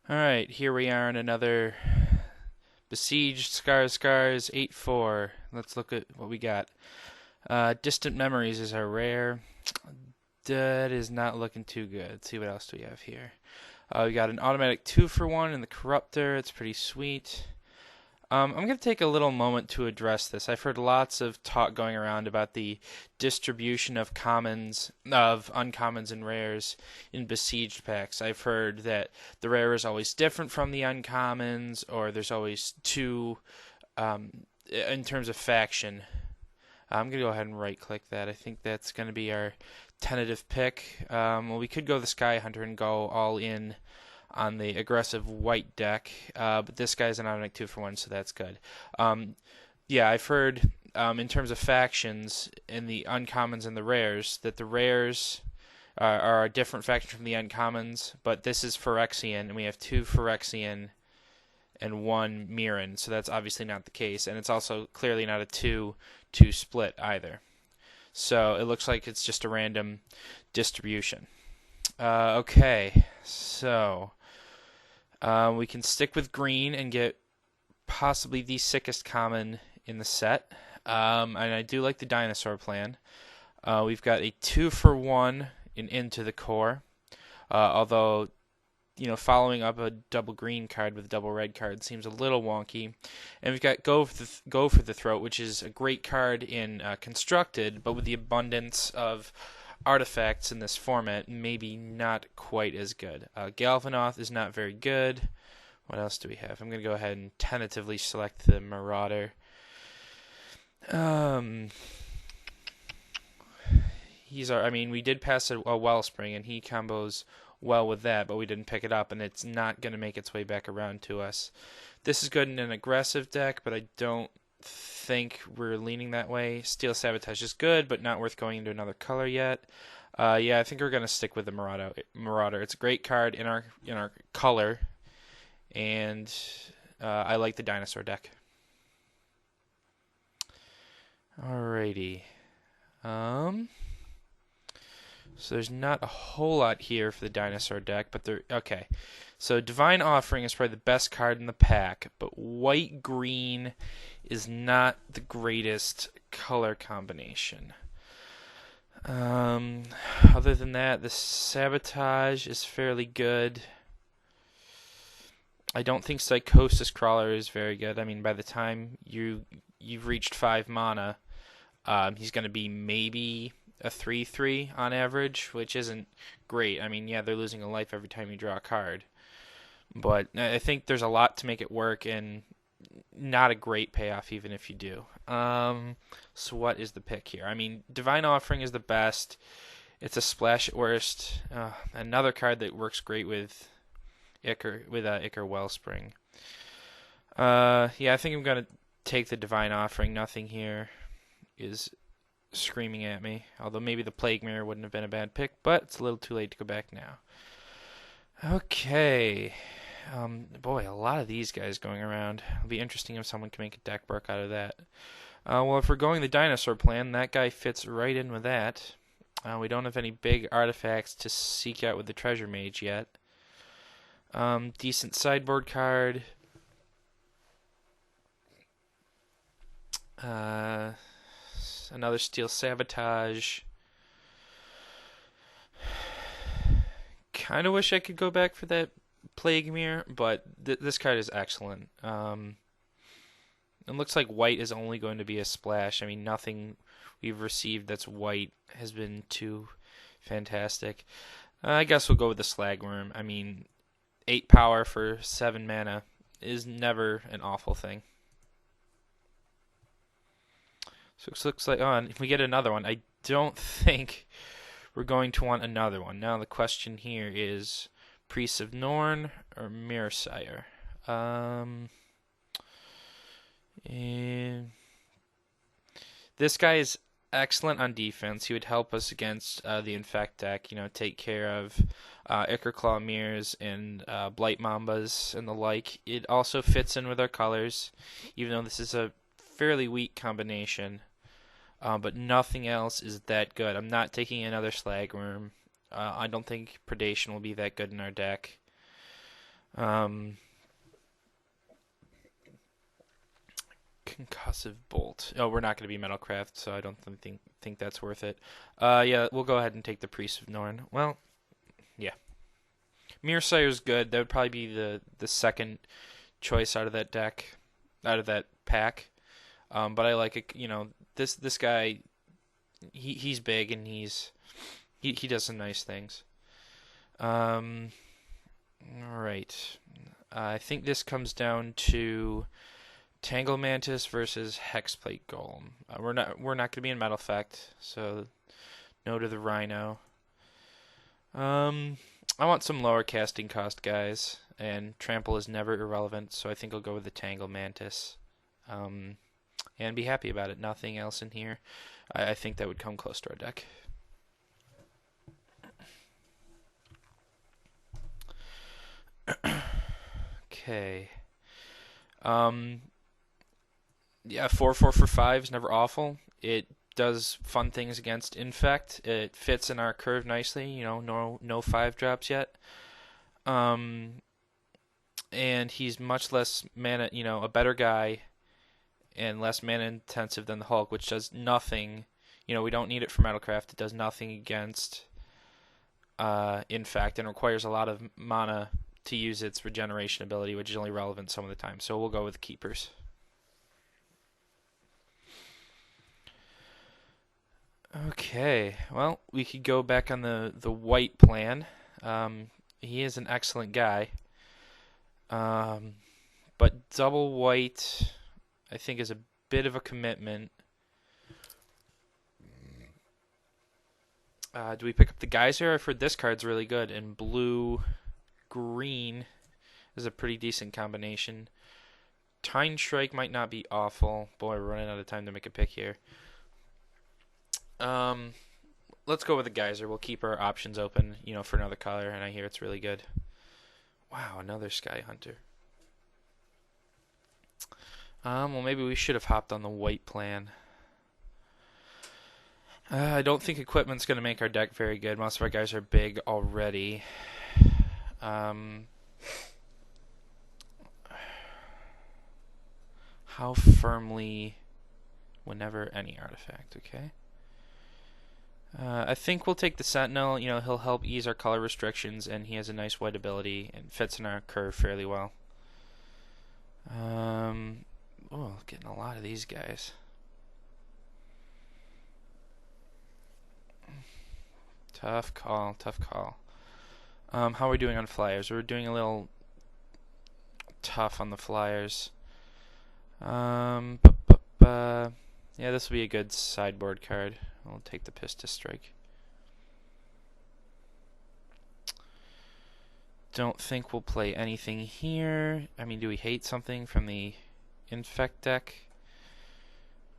Alright, here we are in another Besieged Scars 8-4. Let's look at what we got. Distant Memories is our rare. That is not looking too good. Let's see what else do we have here. We got an automatic 2-for-1 in the Corruptor. It's pretty sweet. I'm going to take a little moment to address this. I've heard lots of talk going around about the distribution of uncommons and rares in besieged packs. I've heard that the rare is always different from the uncommons, or there's always two in terms of faction. I'm going to go ahead and right-click that. I think that's going to be our tentative pick. Well, we could go the Sky Hunter and go all in on the aggressive white deck, but this guy's an automatic 2-for-1, so that's good. Yeah, I've heard in terms of factions in the uncommons and the rares that the rares are a different faction from the uncommons, but this is Phyrexian, and we have 2 Phyrexian and 1 Mirren, so that's obviously not the case, and it's also clearly not a 2-2 split either. So it looks like it's just a random distribution. Okay, so we can stick with green and get possibly the sickest common in the set. And I do like the dinosaur plan. We've got a 2-for-1 in Into the Core. Although, following up a double green card with a double red card seems a little wonky. And we've got Go for the Throat, which is a great card in Constructed, but with the abundance of artifacts in this format, maybe not quite as good. Galvanoth is not very good. What else do we have? I'm going to go ahead and tentatively select the Marauder. We did pass a Wellspring, and he combos well with that, but we didn't pick it up, and it's not going to make its way back around to us. This is good in an aggressive deck, but I don't think we're leaning that way. Steel Sabotage is good, but not worth going into another color yet. I think we're gonna stick with the Marauder. It's a great card in our color, and I like the dinosaur deck. Alrighty. So there's not a whole lot here for the dinosaur deck, but okay. So Divine Offering is probably the best card in the pack, but white-green is not the greatest color combination. Other than that, the Sabotage is fairly good. I don't think Psychosis Crawler is very good. I mean, by the time you've reached 5 mana, he's going to be maybe a 3/3 on average, which isn't great. I mean, yeah, they're losing a life every time you draw a card. But I think there's a lot to make it work, and not a great payoff even if you do. So what is the pick here? I mean, Divine Offering is the best. It's a splash at worst. Another card that works great with Ichor Wellspring. I think I'm going to take the Divine Offering. Nothing here is screaming at me. Although maybe the Plague Mirror wouldn't have been a bad pick, but it's a little too late to go back now. Okay. Boy, a lot of these guys going around. It'll be interesting if someone can make a deck work out of that. Well, if we're going the dinosaur plan, that guy fits right in with that. We don't have any big artifacts to seek out with the Treasure Mage yet. Decent sideboard card. Another Steel Sabotage. Kind of wish I could go back for that Plague Mirror, but this card is excellent. It looks like white is only going to be a splash. I mean, nothing we've received that's white has been too fantastic. I guess we'll go with the Slagworm. I mean, 8 power for 7 mana is never an awful thing. So it looks like, if we get another one, I don't think we're going to want another one. Now the question here is Priest of Norn or Mirrorsire. This guy is excellent on defense. He would help us against the Infect deck, take care of Ichor Claw Mirrors and Blight Mambas and the like. It also fits in with our colors, even though this is a fairly weak combination. But nothing else is that good. I'm not taking another Slagworm. I don't think Predation will be that good in our deck. Um, Concussive Bolt. Oh, we're not going to be Metalcraft, so I don't think that's worth it. Yeah, we'll go ahead and take the Priest of Norn. Well, yeah. Mirrorsire's good. That would probably be the second choice out of that deck, out of that pack. But I like it. You know, this guy, he's big and he does some nice things. All right. I think this comes down to Tangle Mantis versus Hexplate Golem. We're not going to be in Metal Effect, so no to the Rhino. I want some lower casting cost guys, and Trample is never irrelevant, so I think I'll go with the Tangle Mantis. And be happy about it. Nothing else in here. I think that would come close to our deck. Okay. Yeah, 4/4 for 5 is never awful. It does fun things against Infect. It fits in our curve nicely. You know, no 5 drops yet. And he's much less mana. You know, a better guy and less mana intensive than the Hulk, which does nothing. You know, we don't need it for Metalcraft. It does nothing against Infect and requires a lot of mana to use its regeneration ability, which is only relevant some of the time. So we'll go with Keepers. Okay, well, we could go back on the white plan. He is an excellent guy. But double white, I think, is a bit of a commitment. Do we pick up the Geyser? I've heard this card's really good, and blue-green is a pretty decent combination. Tine Strike might not be awful. Boy, we're running out of time to make a pick here. Let's go with the Geyser. We'll keep our options open, you know, for another color, and I hear it's really good. Wow, another Sky Hunter. Well, maybe we should have hopped on the white plan. I don't think equipment's going to make our deck very good. Most of our guys are big already. How firmly whenever any artifact, okay? I think we'll take the Sentinel. You know, he'll help ease our color restrictions, and he has a nice white ability and fits in our curve fairly well. Oh, getting a lot of these guys. Tough call, tough call. How are we doing on flyers? We're doing a little tough on the flyers. Yeah, this will be a good sideboard card. I'll take the Pistis Strike. Don't think we'll play anything here. I mean, do we hate something from the Infect deck?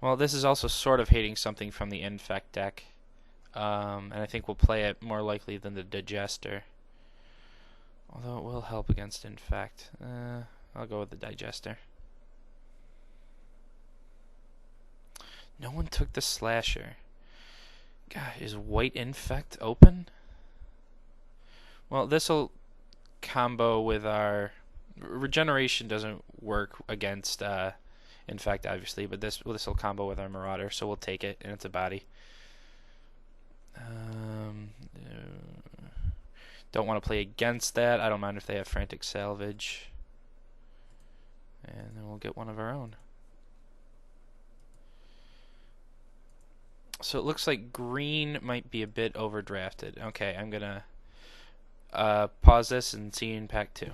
Well, this is also sort of hating something from the Infect deck. And I think we'll play it more likely than the Digester. Although it will help against Infect. I'll go with the Digester. No one took the Slasher. God, is White Infect open? Well, this'll combo with our... Regeneration doesn't work against Infect, obviously, but this'll combo with our Marauder, so we'll take it, and it's a body. Don't want to play against that. I don't mind if they have Frantic Salvage. And then we'll get one of our own. So it looks like green might be a bit overdrafted. Okay, I'm going to pause this and see you in pack 2.